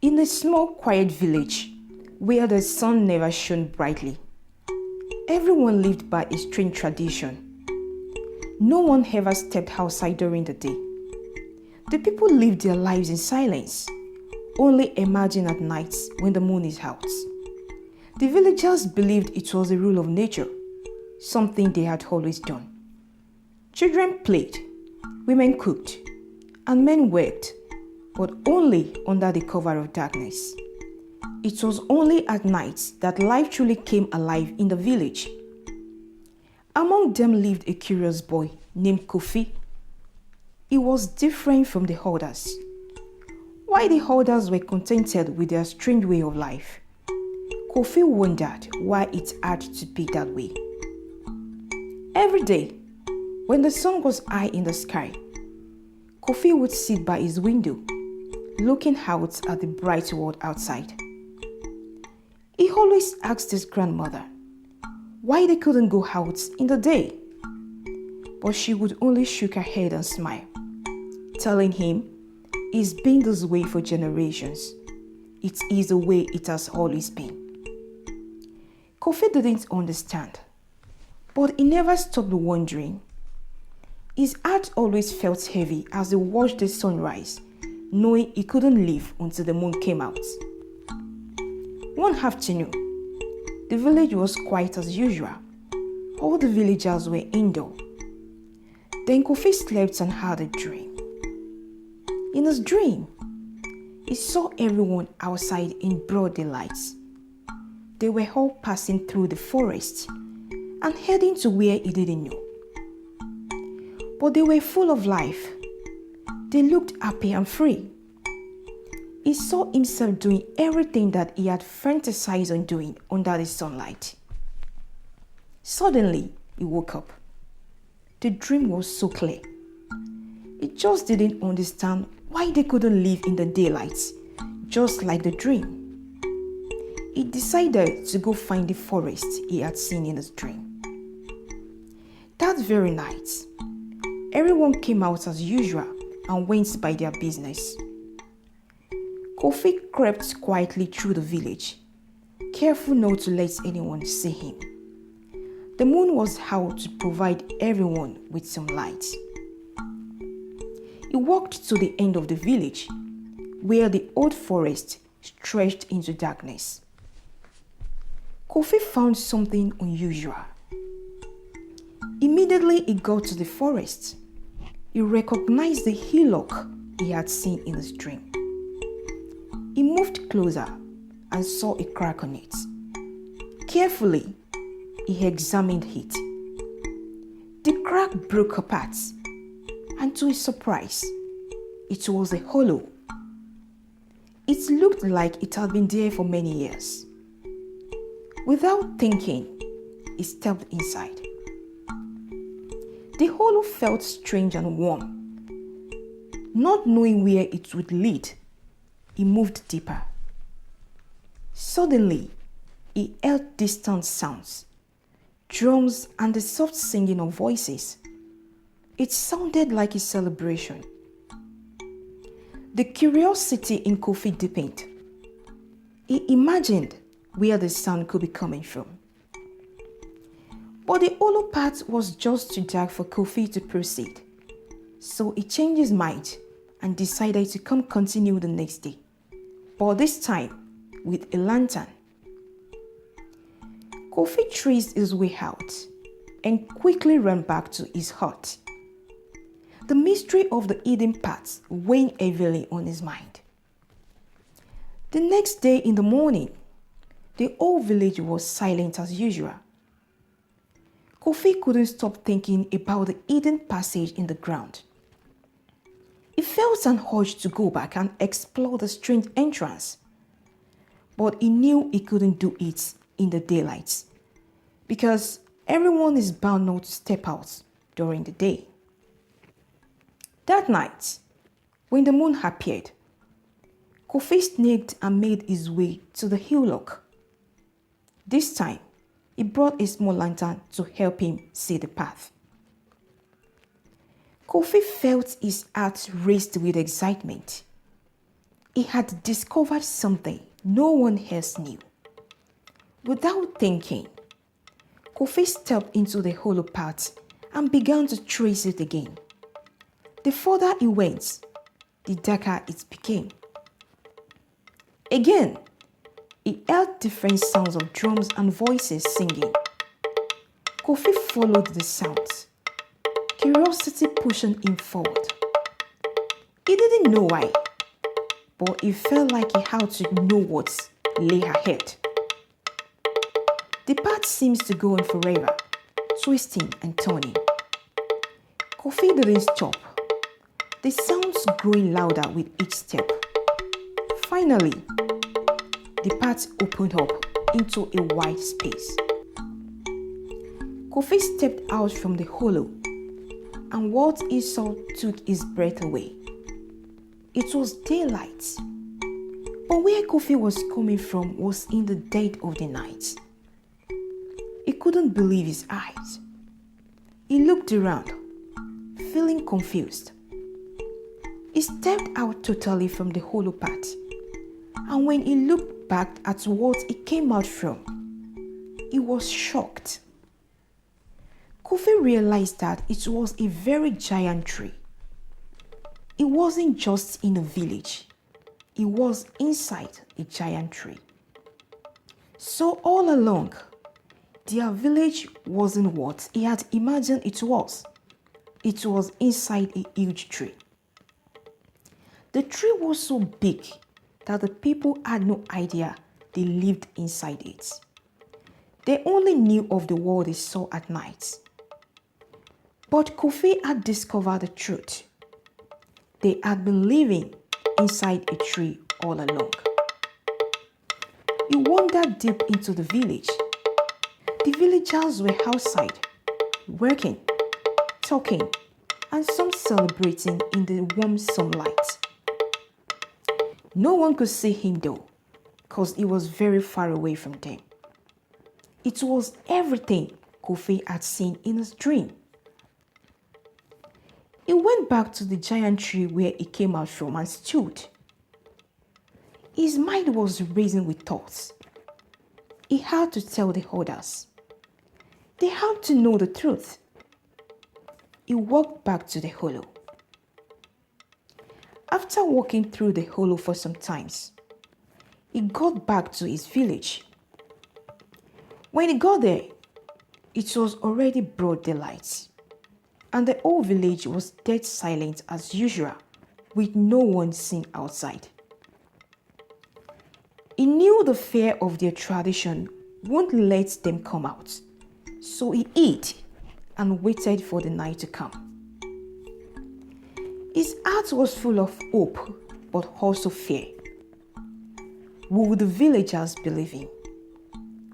In a small, quiet village where the sun never shone brightly, everyone lived by a strange tradition. No one ever stepped outside during the day. The people lived their lives in silence, only emerging at night when the moon is out. The villagers believed it was a rule of nature, something they had always done. Children played, women cooked, and men worked, but only under the cover of darkness. It was only at night that life truly came alive in the village. Among them lived a curious boy named KOFI. He was different from the others. While the others were contented with their strange way of life, KOFI wondered why it had to be that way. Every day, when the sun was high in the sky, KOFI would sit by his window, looking out at the bright world outside. He always asked his grandmother why they couldn't go out in the day, but she would only shake her head and smile, telling him it's been this way for generations. It is the way it has always been. KOFI didn't understand, but he never stopped wondering. His heart always felt heavy as he watched the sunrise, knowing he couldn't leave until the moon came out. One afternoon, the village was quiet as usual. All the villagers were indoor. Then KOFI slept and had a dream. In his dream, he saw everyone outside in broad daylight. They were all passing through the forest and heading to where he didn't know. But they were full of life. They looked happy and free. He saw himself doing everything that he had fantasized on doing under the sunlight. Suddenly, he woke up. The dream was so clear. He just didn't understand why they couldn't live in the daylight, just like the dream. He decided to go find the forest he had seen in his dream. That very night, everyone came out as usual and went by their business. KOFI crept quietly through the village, careful not to let anyone see him. The moon was out to provide everyone with some light. He walked to the end of the village, where the old forest stretched into darkness. KOFI found something unusual. Immediately he got to the forest. He recognized the hillock he had seen in his dream. He moved closer and saw a crack on it. Carefully, he examined it. The crack broke apart, and to his surprise, it was a hollow. It looked like it had been there for many years. Without thinking, he stepped inside. The hollow felt strange and warm. Not knowing where it would lead, he moved deeper. Suddenly, he heard distant sounds, drums and the soft singing of voices. It sounded like a celebration. The curiosity in KOFI deepened. He imagined where the sound could be coming from. But the hollow part was just too dark for KOFI to proceed. So he changed his mind and decided to continue the next day, but this time with a lantern. KOFI traced his way out and quickly ran back to his hut. The mystery of the hidden path weighed heavily on his mind. The next day in the morning, the whole village was silent as usual. KOFI couldn't stop thinking about the hidden passage in the ground. He felt an urge to go back and explore the strange entrance, but he knew he couldn't do it in the daylight because everyone is bound not to step out during the day. That night, when the moon appeared, KOFI sneaked and made his way to the hillock. This time, he brought a small lantern to help him see the path. KOFI felt his heart raced with excitement. He had discovered something no one else knew. Without thinking, KOFI stepped into the hollow part and began to trace it again. The further he went, the darker it became. Again, he heard different sounds of drums and voices singing. KOFI followed the sounds, curiosity pushing him forward. He didn't know why, but he felt like he had to know what lay ahead. The path seems to go on forever, twisting and turning. KOFI didn't stop, the sounds growing louder with each step. Finally, the path opened up into a wide space. KOFI stepped out from the hollow, and what he saw took his breath away. It was daylight, but where KOFI was coming from was in the dead of the night. He couldn't believe his eyes. He looked around, feeling confused. He stepped out totally from the hollow part, and when he looked back at what he came out from, he was shocked. KOFI realized that it was a very giant tree. It wasn't just in a village, it was inside a giant tree. So all along, their village wasn't what he had imagined it was. It was inside a huge tree. The tree was so big that the people had no idea they lived inside it. They only knew of the world they saw at night. But KOFI had discovered the truth. They had been living inside a tree all along. He wandered deep into the village. The villagers were outside, working, talking, and some celebrating in the warm sunlight. No one could see him though, because he was very far away from them. It was everything KOFI had seen in his dream. He went back to the giant tree where he came out from and stood. His mind was racing with thoughts. He had to tell the others. They had to know the truth. He walked back to the hollow. After walking through the hollow for some time, he got back to his village. When he got there, it was already broad daylight, and the whole village was dead silent as usual, with no one seen outside. He knew the fear of their tradition won't let them come out, so he hid and waited for the night to come. His heart was full of hope, but also fear. Would the villagers believe him?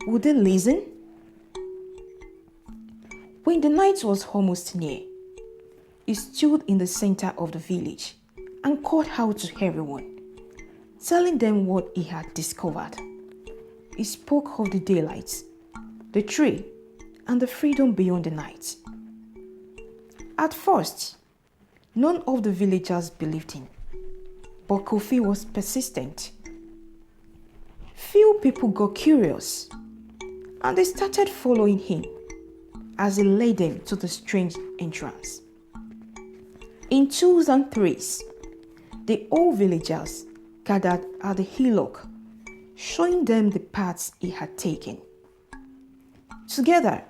Would they listen? When the night was almost near, he stood in the center of the village and called out to everyone, telling them what he had discovered. He spoke of the daylight, the tree, and the freedom beyond the night. At first, none of the villagers believed him, but KOFI was persistent. Few people got curious, and they started following him as he led them to the strange entrance. In twos and threes, the old villagers gathered at the hillock, showing them the paths he had taken. Together,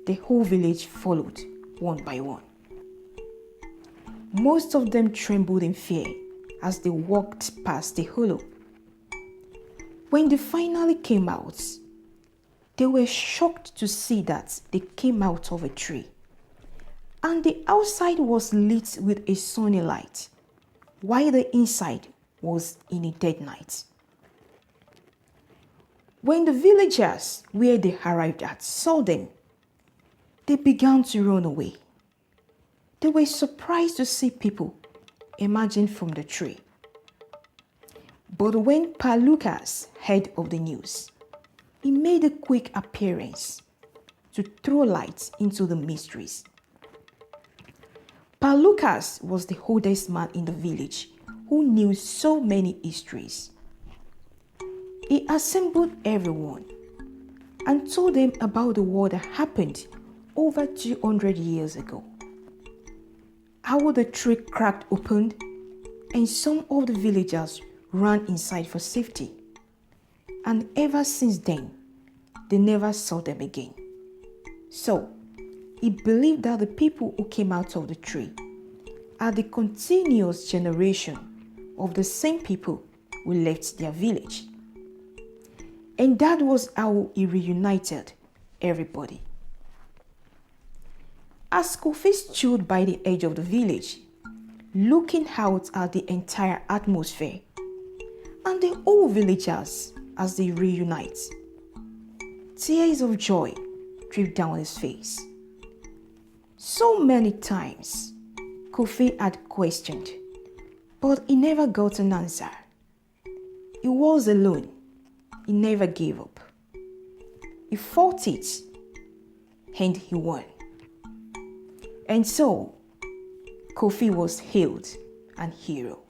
the whole village followed one by one. Most of them trembled in fear as they walked past the hollow. When they finally came out, they were shocked to see that they came out of a tree, and the outside was lit with a sunny light, while the inside was in a dead night. When the villagers where they arrived at saw them, they began to run away. They were surprised to see people emerging from the tree. But when Pa Lucas heard of the news, he made a quick appearance to throw light into the mysteries. Pa Lucas was the oldest man in the village who knew so many histories. He assembled everyone and told them about the war that happened over 200 years ago. How the tree cracked open and some of the villagers ran inside for safety. And ever since then, they never saw them again. So, he believed that the people who came out of the tree are the continuous generation of the same people who left their village. And that was how he reunited everybody. As KOFI stood by the edge of the village, looking out at the entire atmosphere and the whole villagers as they reunite, tears of joy dripped down his face. So many times, KOFI had questioned, but he never got an answer. He was alone. He never gave up. He fought it, and he won. And so, KOFI was hailed an hero.